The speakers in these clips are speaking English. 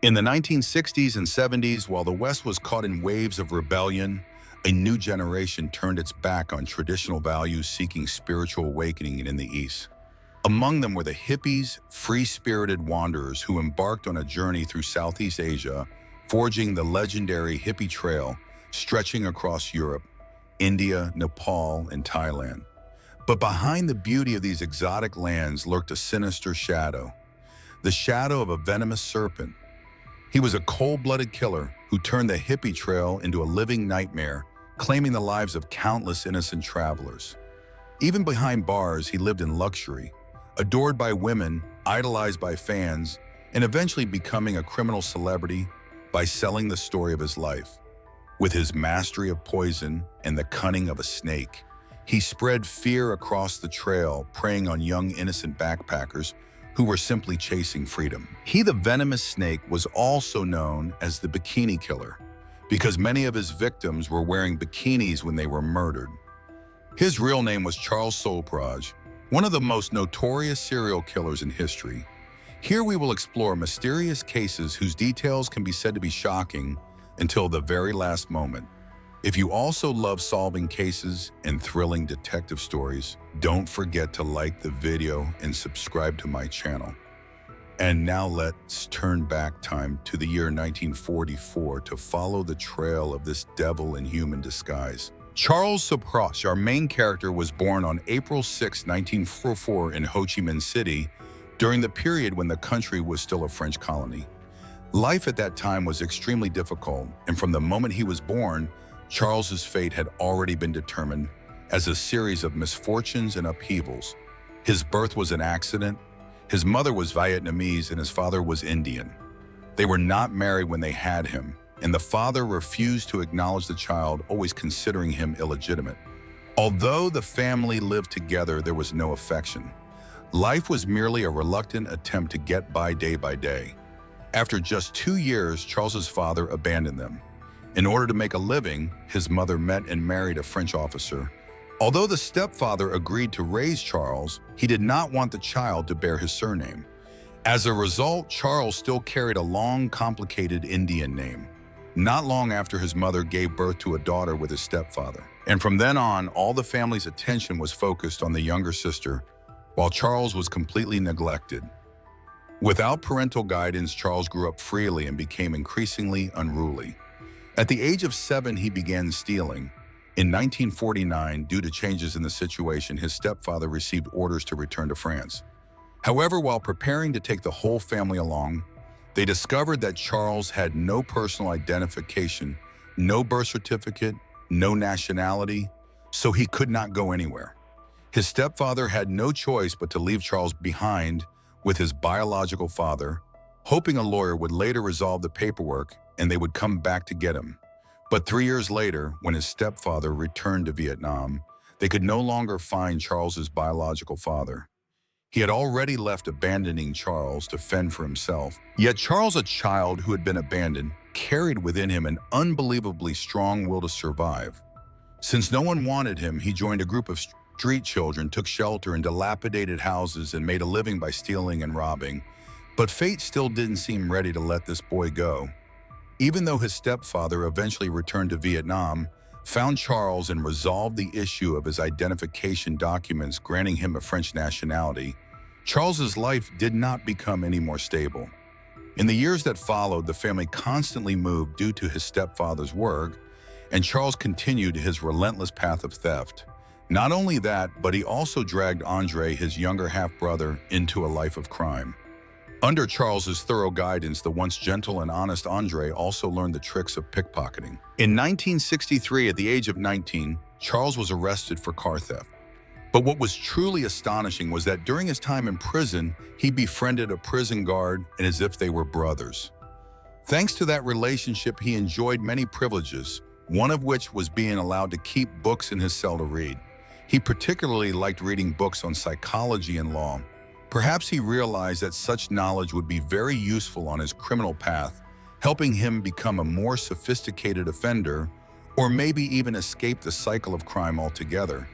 In the 1960s and 70s, while the West was caught in waves of rebellion, a new generation turned its back on traditional values, seeking spiritual awakening in the East. Among them were the hippies, free-spirited wanderers who embarked on a journey through Southeast Asia, forging the legendary hippie trail, stretching across Europe, India, Nepal, and Thailand. But behind the beauty of these exotic lands lurked a sinister shadow, the shadow of a venomous serpent. He was a cold-blooded killer who turned the hippie trail into a living nightmare, claiming the lives of countless innocent travelers. Even behind bars, he lived in luxury, adored by women, idolized by fans, and eventually becoming a criminal celebrity by selling the story of his life. With his mastery of poison and the cunning of a snake, he spread fear across the trail, preying on young innocent backpackers who were simply chasing freedom. He, the venomous snake, was also known as the Bikini Killer because many of his victims were wearing bikinis when they were murdered. His real name was Charles Sopraj, one of the most notorious serial killers in history. Here we will explore mysterious cases whose details can be said to be shocking until the very last moment. If you also love solving cases and thrilling detective stories, don't forget to like the video and subscribe to my channel. And now let's turn back time to the year 1944 to follow the trail of this devil in human disguise. Charles Sopraj, our main character, was born on April 6, 1944 in Ho Chi Minh City during the period when the country was still a French colony. Life at that time was extremely difficult, and from the moment he was born, Charles's fate had already been determined as a series of misfortunes and upheavals. His birth was an accident, his mother was Vietnamese, and his father was Indian. They were not married when they had him, and the father refused to acknowledge the child, always considering him illegitimate. Although the family lived together, there was no affection. Life was merely a reluctant attempt to get by day. After just 2 years, Charles's father abandoned them. In order to make a living, his mother met and married a French officer. Although the stepfather agreed to raise Charles, he did not want the child to bear his surname. As a result, Charles still carried a long, complicated Indian name. Not long after his mother gave birth to a daughter with his stepfather. And from then on, all the family's attention was focused on the younger sister, while Charles was completely neglected. Without parental guidance, Charles grew up freely and became increasingly unruly. At the age of 7, he began stealing. In 1949, due to changes in the situation, his stepfather received orders to return to France. However, while preparing to take the whole family along, they discovered that Charles had no personal identification, no birth certificate, no nationality, so he could not go anywhere. His stepfather had no choice but to leave Charles behind with his biological father, hoping a lawyer would later resolve the paperwork and they would come back to get him. But 3 years later, when his stepfather returned to Vietnam, they could no longer find Charles's biological father. He had already left, abandoning Charles to fend for himself. Yet Charles, a child who had been abandoned, carried within him an unbelievably strong will to survive. Since no one wanted him, he joined a group of street children, took shelter in dilapidated houses, and made a living by stealing and robbing. But fate still didn't seem ready to let this boy go. Even though his stepfather eventually returned to Vietnam, found Charles and resolved the issue of his identification documents, granting him a French nationality, Charles's life did not become any more stable. In the years that followed, the family constantly moved due to his stepfather's work, and Charles continued his relentless path of theft. Not only that, but he also dragged Andre, his younger half-brother, into a life of crime. Under Charles's thorough guidance, the once gentle and honest Andre also learned the tricks of pickpocketing. In 1963, at the age of 19, Charles was arrested for car theft. But what was truly astonishing was that during his time in prison, he befriended a prison guard and as if they were brothers. Thanks to that relationship, he enjoyed many privileges, one of which was being allowed to keep books in his cell to read. He particularly liked reading books on psychology and law. Perhaps he realized that such knowledge would be very useful on his criminal path, helping him become a more sophisticated offender, or maybe even escape the cycle of crime altogether.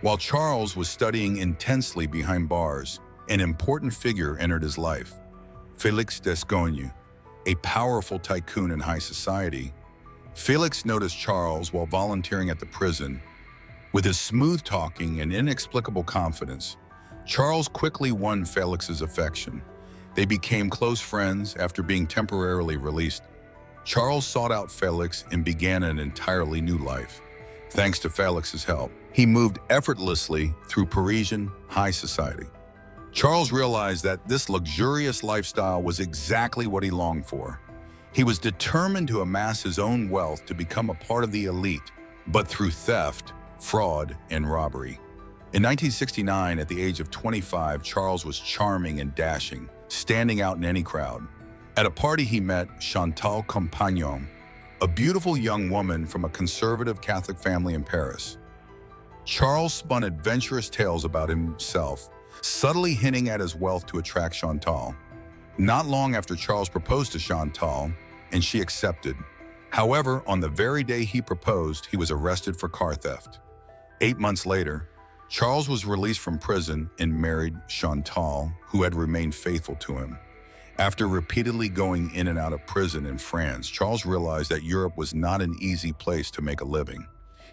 While Charles was studying intensely behind bars, an important figure entered his life, Félix Descoignes. a powerful tycoon in high society, Felix noticed Charles while volunteering at the prison. With his smooth talking and inexplicable confidence, Charles quickly won Felix's affection. They became close friends after being temporarily released. Charles sought out Felix and began an entirely new life. Thanks to Felix's help, he moved effortlessly through Parisian high society. Charles realized that this luxurious lifestyle was exactly what he longed for. He was determined to amass his own wealth to become a part of the elite, but through theft, fraud, and robbery. In 1969, at the age of 25, Charles was charming and dashing, standing out in any crowd. At a party, he met Chantal Compagnon, a beautiful young woman from a conservative Catholic family in Paris. Charles spun adventurous tales about himself, subtly hinting at his wealth to attract Chantal. Not long after Charles proposed to Chantal, and she accepted. However, on the very day he proposed, he was arrested for car theft. 8 months later, Charles was released from prison and married Chantal, who had remained faithful to him. After repeatedly going in and out of prison in France, Charles realized that Europe was not an easy place to make a living.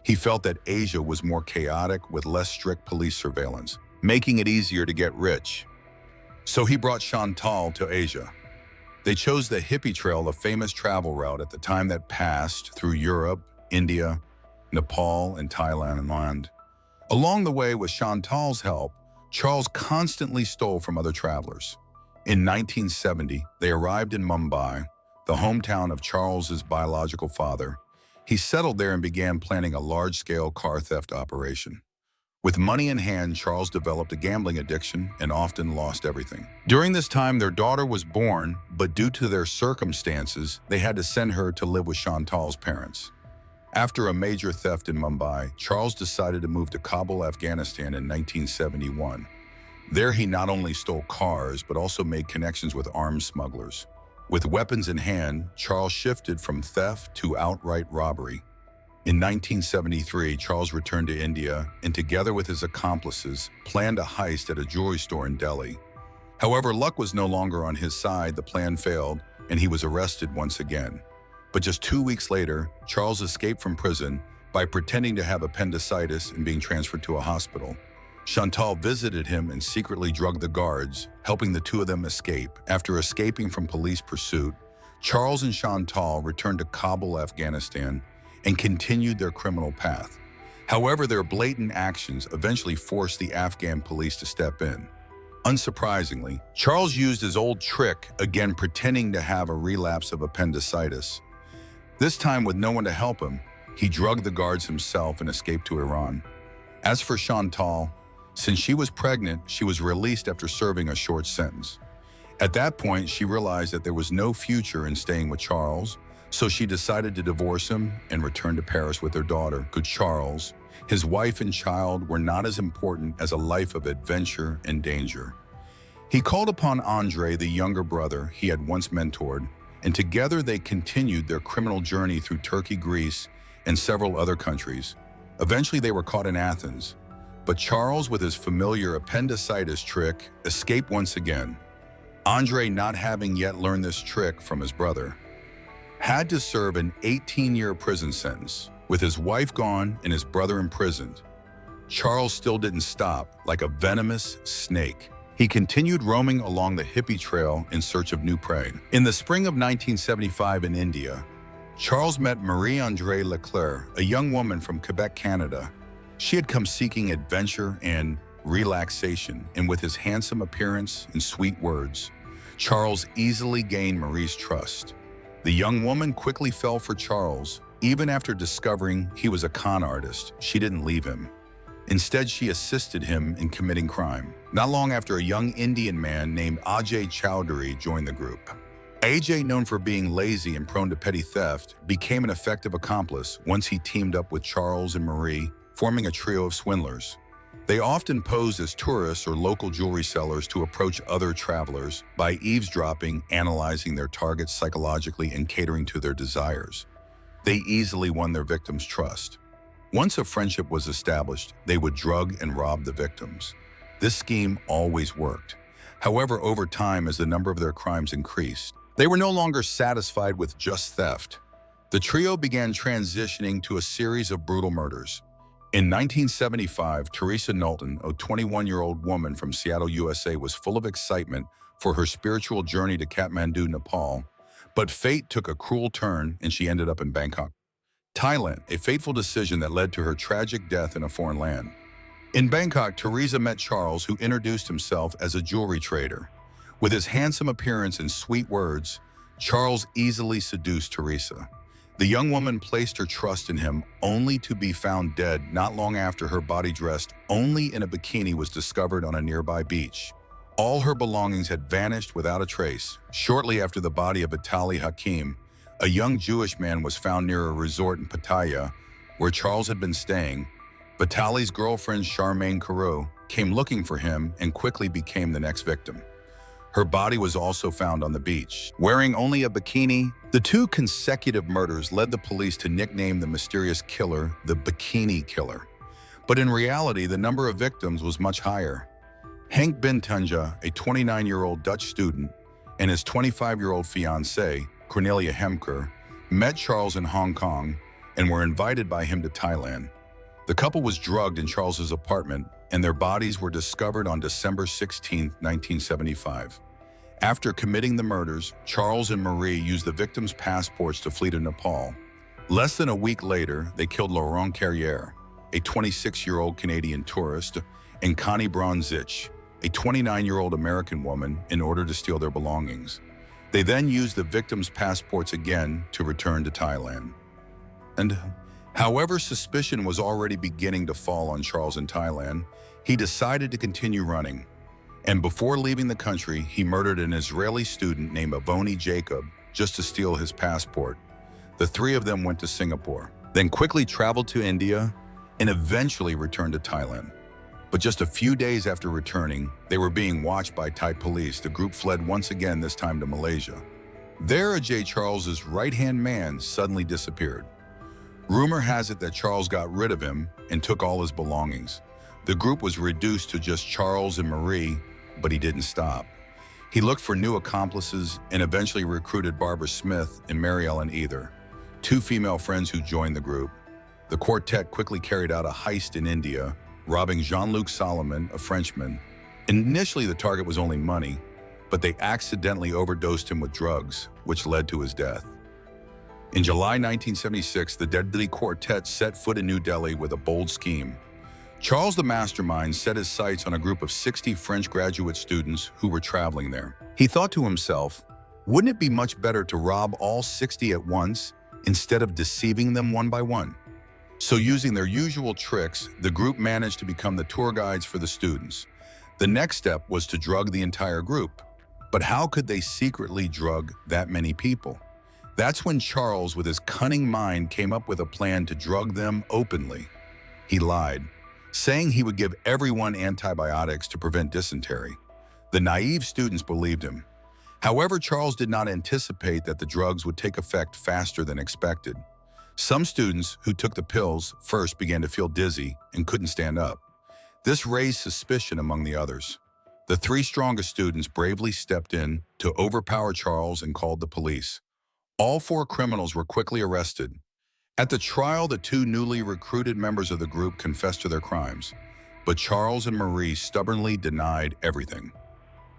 He felt that Asia was more chaotic with less strict police surveillance, making it easier to get rich. So he brought Chantal to Asia. They chose the hippie trail, a famous travel route at the time that passed through Europe, India, Nepal, and Thailand. Along the way, with Chantal's help, Charles constantly stole from other travelers. In 1970, they arrived in Mumbai, the hometown of Charles's biological father. He settled there and began planning a large-scale car theft operation. With money in hand, Charles developed a gambling addiction and often lost everything. During this time, their daughter was born, but due to their circumstances, they had to send her to live with Chantal's parents. After a major theft in Mumbai, Charles decided to move to Kabul, Afghanistan in 1971. There, he not only stole cars, but also made connections with arms smugglers. With weapons in hand, Charles shifted from theft to outright robbery. In 1973, Charles returned to India and, together with his accomplices, planned a heist at a jewelry store in Delhi. However, luck was no longer on his side. The plan failed, and he was arrested once again. But just 2 weeks later, Charles escaped from prison by pretending to have appendicitis and being transferred to a hospital. Chantal visited him and secretly drugged the guards, helping the two of them escape. After escaping from police pursuit, Charles and Chantal returned to Kabul, Afghanistan, and continued their criminal path. However, their blatant actions eventually forced the Afghan police to step in. Unsurprisingly, Charles used his old trick, again pretending to have a relapse of appendicitis. This time, with no one to help him, he drugged the guards himself and escaped to Iran. As for Chantal, since she was pregnant, she was released after serving a short sentence. At that point, she realized that there was no future in staying with Charles, so she decided to divorce him and return to Paris with their daughter. To Charles, his wife and child were not as important as a life of adventure and danger. He called upon Andre, the younger brother he had once mentored, and together they continued their criminal journey through Turkey, Greece, and several other countries. Eventually, they were caught in Athens, but Charles, with his familiar appendicitis trick, escaped once again. Andre, not having yet learned this trick from his brother, had to serve an 18-year prison sentence. With his wife gone and his brother imprisoned, Charles still didn't stop. Like a venomous snake, he continued roaming along the hippie trail in search of new prey. In the spring of 1975 in India, Charles met Marie-Andrée Leclerc, a young woman from Quebec, Canada. She had come seeking adventure and relaxation, and with his handsome appearance and sweet words, Charles easily gained Marie's trust. The young woman quickly fell for Charles. Even after discovering he was a con artist, she didn't leave him. Instead, she assisted him in committing crime. Not long after, a young Indian man named Ajay Chowdhury joined the group. Ajay, known for being lazy and prone to petty theft, became an effective accomplice once he teamed up with Charles and Marie, forming a trio of swindlers. They often posed as tourists or local jewelry sellers to approach other travelers by eavesdropping, analyzing their targets psychologically, and catering to their desires. They easily won their victims' trust. Once a friendship was established, they would drug and rob the victims. This scheme always worked. However, over time, as the number of their crimes increased, They were no longer satisfied with just theft. The trio began transitioning to a series of brutal murders. In 1975, Teresa Knowlton, a 21-year-old woman from Seattle, USA, was full of excitement for her spiritual journey to Kathmandu, Nepal, but fate took a cruel turn and she ended up in Bangkok, Thailand, a fateful decision that led to her tragic death in a foreign land. In Bangkok, Teresa met Charles, who introduced himself as a jewelry trader. With his handsome appearance and sweet words, Charles easily seduced Teresa. The young woman placed her trust in him, only to be found dead not long after her body dressed only in a bikini was discovered on a nearby beach. All her belongings had vanished without a trace. Shortly after the body of Vitali Hakim, a young Jewish man was found near a resort in Pattaya, where Charles had been staying. Vitali's girlfriend, Charmaine Carew, came looking for him and quickly became the next victim. Her body was also found on the beach, wearing only a bikini. The two consecutive murders led the police to nickname the mysterious killer the Bikini Killer. But in reality, the number of victims was much higher. Henk Bintunja, a 29-year-old Dutch student, and his 25-year-old fiancée, Cornelia Hemker, met Charles in Hong Kong and were invited by him to Thailand. The couple was drugged in Charles's apartment, and their bodies were discovered on December 16, 1975. After committing the murders, Charles and Marie used the victims' passports to flee to Nepal. Less than a week later, they killed Laurent Carrière, a 26-year-old Canadian tourist, and Connie Bronzich, a 29-year-old American woman, in order to steal their belongings. They then used the victims' passports again to return to Thailand. And however, suspicion was already beginning to fall on Charles in Thailand, he decided to continue running. And before leaving the country, he murdered an Israeli student named Avoni Jacob just to steal his passport. The three of them went to Singapore, then quickly traveled to India, and eventually returned to Thailand. But just a few days after returning, they were being watched by Thai police. The group fled once again, this time to Malaysia. There, Ajay Charles's right-hand man suddenly disappeared. Rumor has it that Charles got rid of him and took all his belongings. The group was reduced to just Charles and Marie, but he didn't stop. He looked for new accomplices and eventually recruited Barbara Smith and Mary Ellen Either, two female friends who joined the group. The quartet quickly carried out a heist in India, robbing Jean-Luc Solomon, a Frenchman. Initially, the target was only money, but they accidentally overdosed him with drugs, which led to his death. In July 1976, the deadly quartet set foot in New Delhi with a bold scheme. Charles the mastermind set his sights on a group of 60 French graduate students who were traveling there. He thought to himself, wouldn't it be much better to rob all 60 at once instead of deceiving them one by one? So using their usual tricks, the group managed to become the tour guides for the students. The next step was to drug the entire group. But how could they secretly drug that many people? That's when Charles, with his cunning mind, came up with a plan to drug them openly. He lied, saying he would give everyone antibiotics to prevent dysentery. The naive students believed him. However, Charles did not anticipate that the drugs would take effect faster than expected. Some students who took the pills first began to feel dizzy and couldn't stand up. This raised suspicion among the others. The three strongest students bravely stepped in to overpower Charles and called the police. All four criminals were quickly arrested. At the trial, the two newly recruited members of the group confessed to their crimes, but Charles and Marie stubbornly denied everything.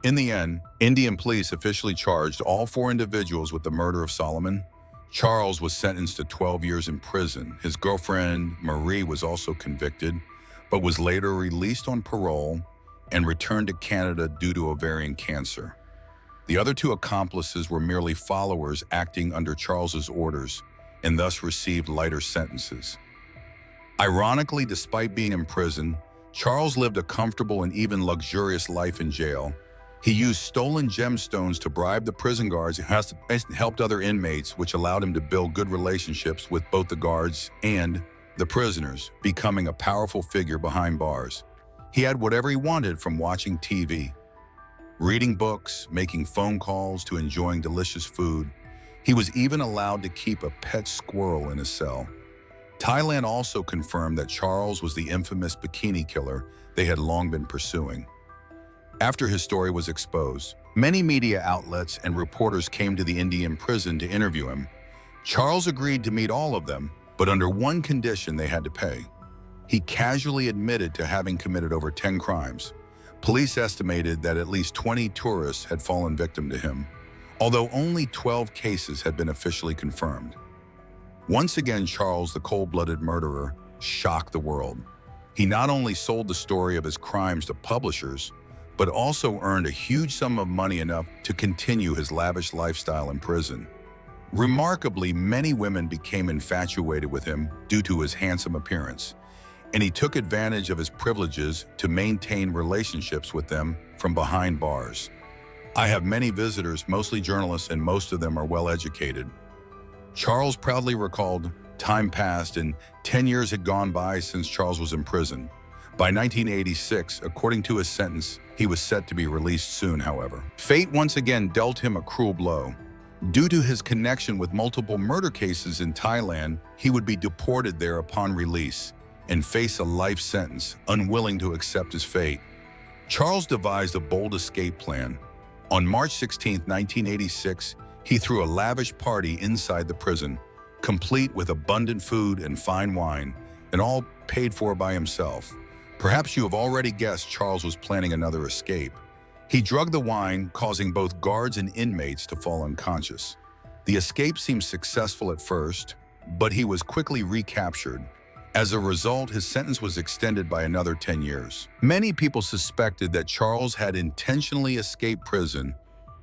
In the end, Indian police officially charged all four individuals with the murder of Solomon. Charles was sentenced to 12 years in prison. His girlfriend, Marie, was also convicted, but was later released on parole and returned to Canada due to ovarian cancer. The other two accomplices were merely followers acting under Charles's orders and thus received lighter sentences. Ironically, despite being in prison, Charles lived a comfortable and even luxurious life in jail. He used stolen gemstones to bribe the prison guards and helped other inmates, which allowed him to build good relationships with both the guards and the prisoners, becoming a powerful figure behind bars. He had whatever he wanted, from watching TV, reading books, making phone calls, to enjoying delicious food. He was even allowed to keep a pet squirrel in his cell. Thailand also confirmed that Charles was the infamous bikini killer they had long been pursuing. After his story was exposed, many media outlets and reporters came to the Indian prison to interview him. Charles agreed to meet all of them, but under one condition: they had to pay. He casually admitted to having committed over 10 crimes. Police estimated that at least 20 tourists had fallen victim to him, although only 12 cases had been officially confirmed. Once again, Charles, the cold-blooded murderer, shocked the world. He not only sold the story of his crimes to publishers, but also earned a huge sum of money enough to continue his lavish lifestyle in prison. Remarkably, many women became infatuated with him due to his handsome appearance, and he took advantage of his privileges to maintain relationships with them from behind bars. I have many visitors, mostly journalists, and most of them are well-educated. Charles proudly recalled, time passed and 10 years had gone by since Charles was in prison. By 1986, according to his sentence, he was set to be released soon, however. Fate once again dealt him a cruel blow. Due to his connection with multiple murder cases in Thailand, he would be deported there upon release and face a life sentence, unwilling to accept his fate. Charles devised a bold escape plan. On March 16, 1986, he threw a lavish party inside the prison, complete with abundant food and fine wine, and all paid for by himself. Perhaps you have already guessed Charles was planning another escape. He drugged the wine, causing both guards and inmates to fall unconscious. The escape seemed successful at first, but he was quickly recaptured. As a result, his sentence was extended by another 10 years. Many people suspected that Charles had intentionally escaped prison,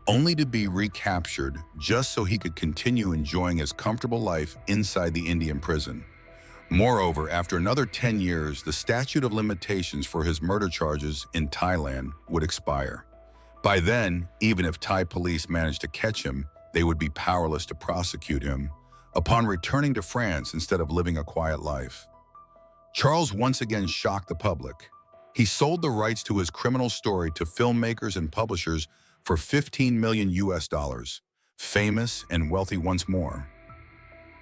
only to be recaptured just so he could continue enjoying his comfortable life inside the Indian prison. Moreover, after another 10 years, the statute of limitations for his murder charges in Thailand would expire. By then, even if Thai police managed to catch him, they would be powerless to prosecute him upon returning to France instead of living a quiet life. Charles once again shocked the public. He sold the rights to his criminal story to filmmakers and publishers for $15 million US, famous and wealthy once more.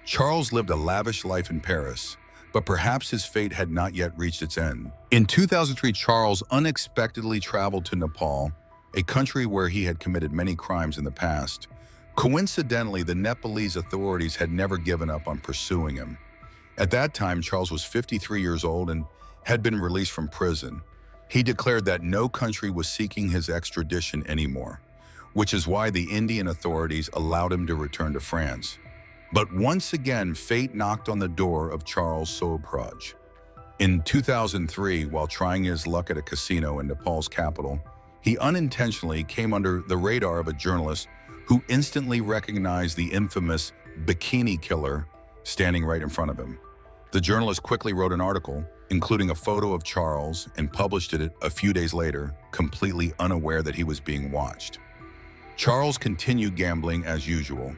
Charles lived a lavish life in Paris, but perhaps his fate had not yet reached its end. In 2003, Charles unexpectedly traveled to Nepal, a country where he had committed many crimes in the past. Coincidentally, the Nepalese authorities had never given up on pursuing him. At that time, Charles was 53 years old and had been released from prison. He declared that no country was seeking his extradition anymore, which is why the Indian authorities allowed him to return to France. But once again, fate knocked on the door of Charles Sobraj. In 2003, while trying his luck at a casino in Nepal's capital, he unintentionally came under the radar of a journalist who instantly recognized the infamous bikini killer standing right in front of him. The journalist quickly wrote an article, including a photo of Charles, and published it a few days later, completely unaware that he was being watched. Charles continued gambling as usual.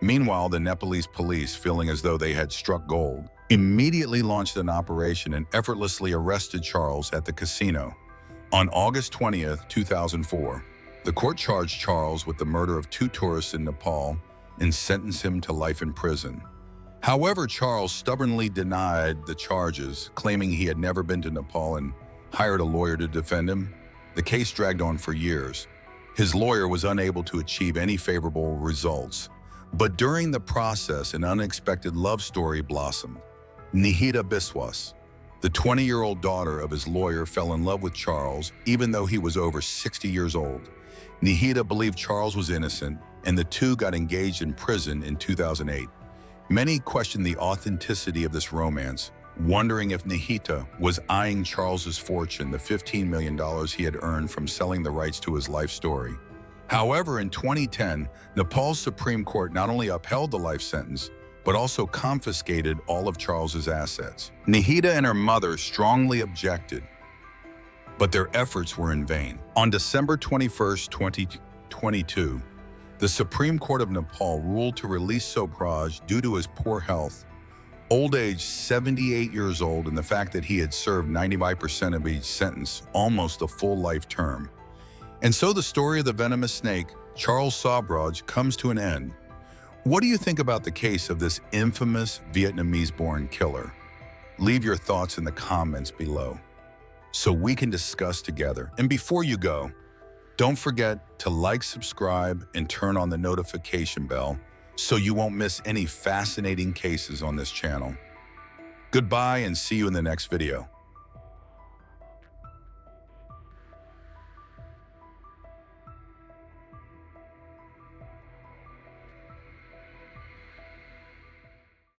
Meanwhile, the Nepalese police, feeling as though they had struck gold, immediately launched an operation and effortlessly arrested Charles at the casino. On August 20th, 2004, the court charged Charles with the murder of 2 tourists in Nepal and sentenced him to life in prison. However, Charles stubbornly denied the charges, claiming he had never been to Nepal and hired a lawyer to defend him. The case dragged on for years. His lawyer was unable to achieve any favorable results. But during the process, an unexpected love story blossomed. Nihita Biswas, the 20-year-old daughter of his lawyer, fell in love with Charles, even though he was over 60 years old. Nihita believed Charles was innocent, and the two got engaged in prison in 2008. Many questioned the authenticity of this romance, wondering if Nihita was eyeing Charles's fortune, the $15 million he had earned from selling the rights to his life story. However, in 2010, Nepal's Supreme Court not only upheld the life sentence, but also confiscated all of Charles's assets. Nihita and her mother strongly objected, but their efforts were in vain. On December 21, 2022, the Supreme Court of Nepal ruled to release Sobraj due to his poor health, old age 78 years old, and the fact that he had served 95% of each sentence, almost a full life term. And so the story of the venomous snake, Charles Sobraj, comes to an end. What do you think about the case of this infamous Vietnamese-born killer? Leave your thoughts in the comments below so we can discuss together. And before you go, Don't forget to like, subscribe, and turn on the notification bell so you won't miss any fascinating cases on this channel. Goodbye and see you in the next video.